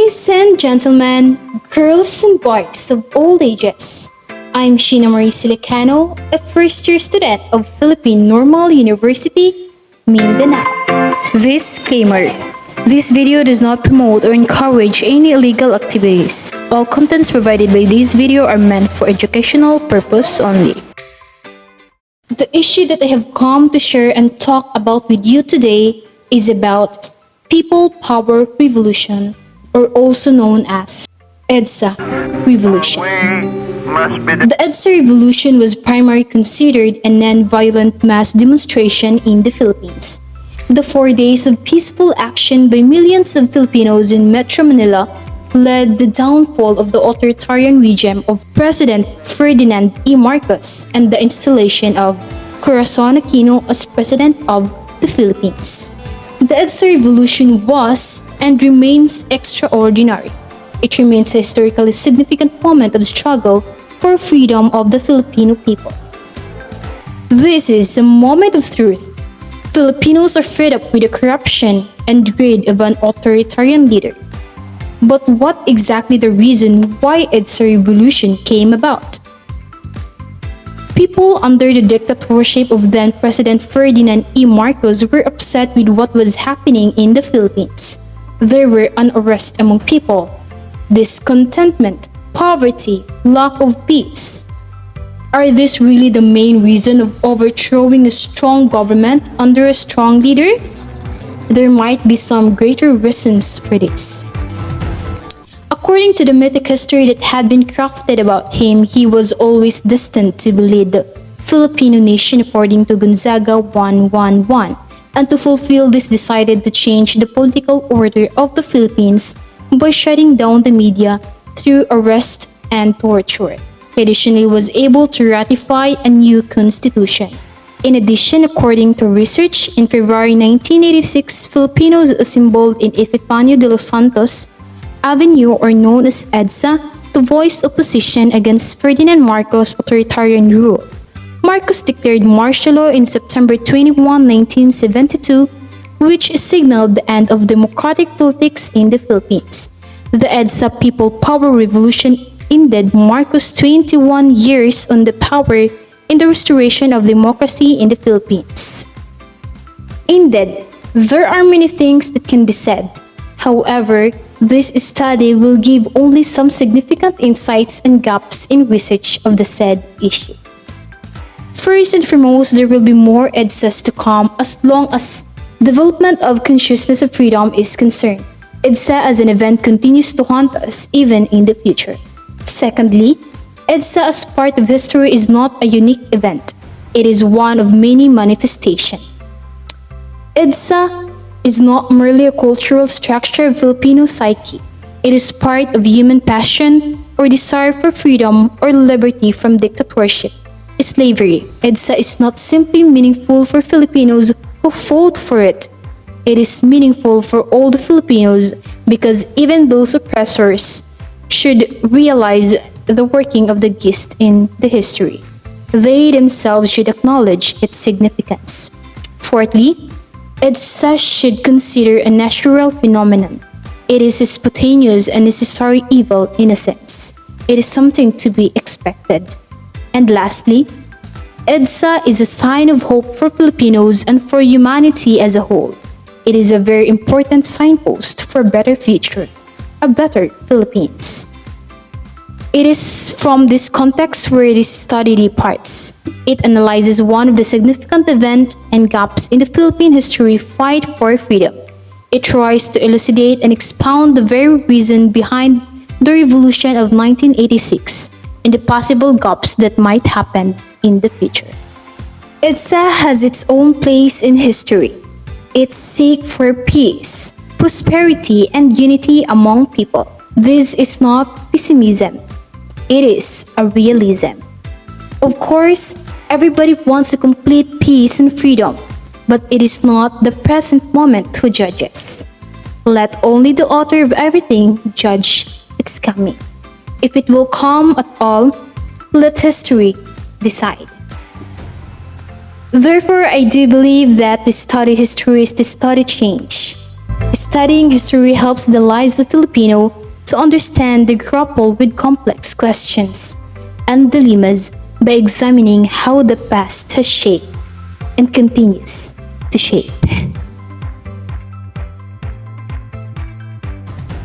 Ladies and gentlemen, girls and boys of all ages, I'm Sheena Marie Silicano, a first-year student of Philippine Normal University, Mindanao. Disclaimer: this video does not promote or encourage any illegal activities. All contents provided by this video are meant for educational purpose only. The issue that I have come to share and talk about with you today is about People Power Revolution, or also known as EDSA Revolution. The EDSA Revolution was primarily considered a non-violent mass demonstration in the Philippines. The 4 days of peaceful action by millions of Filipinos in Metro Manila led the downfall of the authoritarian regime of President Ferdinand E. Marcos and the installation of Corazon Aquino as President of the Philippines. The EDSA Revolution was and remains extraordinary. It remains a historically significant moment of struggle for freedom of the Filipino people. This is a moment of truth. Filipinos are fed up with the corruption and greed of an authoritarian leader. But what exactly the reason why EDSA Revolution came about? People under the dictatorship of then-President Ferdinand E. Marcos were upset with what was happening in the Philippines. There were unrest among people, discontentment, poverty, lack of peace. Are these really the main reason of overthrowing a strong government under a strong leader? There might be some greater reasons for this. According to the mythic history that had been crafted about him, he was always destined to lead the Filipino nation according to Gonzaga 111, and to fulfill this decided to change the political order of the Philippines by shutting down the media through arrest and torture. He additionally was able to ratify a new constitution. In addition, according to research, in February 1986, Filipinos assembled in Epifanio de los Santos Avenue, or known as EDSA, to voice opposition against Ferdinand Marcos' authoritarian rule. Marcos declared martial law in September 21, 1972, which signaled the end of democratic politics in the Philippines. The EDSA People Power Revolution ended Marcos' 21 years on the power in the restoration of democracy in the Philippines. Indeed, there are many things that can be said. However, this study will give only some significant insights and gaps in research of the said issue. First and foremost, there will be more EDSAs to come as long as development of consciousness of freedom is concerned. EDSA as an event continues to haunt us even in the future. Secondly, EDSA as part of history is not a unique event. It is one of many manifestations. EDSA is not merely a cultural structure of Filipino psyche. It is part of human passion or desire for freedom or liberty from dictatorship, slavery. EDSA is not simply meaningful for Filipinos who fought for it. It is meaningful for all the Filipinos because even those oppressors should realize the working of the gist in the history. They themselves should acknowledge its significance. Fourthly, EDSA should consider a natural phenomenon. It is a spontaneous and necessary evil in a sense. It is something to be expected. And lastly, EDSA is a sign of hope for Filipinos and for humanity as a whole. It is a very important signpost for a better future, a better Philippines. It is from this context where this study departs. It analyzes one of the significant events and gaps in the Philippine history fight for freedom. It tries to elucidate and expound the very reason behind the revolution of 1986 and the possible gaps that might happen in the future. EDSA has its own place in history. It seeks for peace, prosperity, and unity among people. This is not pessimism. It is a realism. Of course, everybody wants a complete peace and freedom, but it is not the present moment who judges. Let only the author of everything judge its coming. If it will come at all, let history decide. Therefore, I do believe that to study history is to study change. Studying history helps the lives of Filipino to understand and grapple with complex questions and dilemmas by examining how the past has shaped and continues to shape.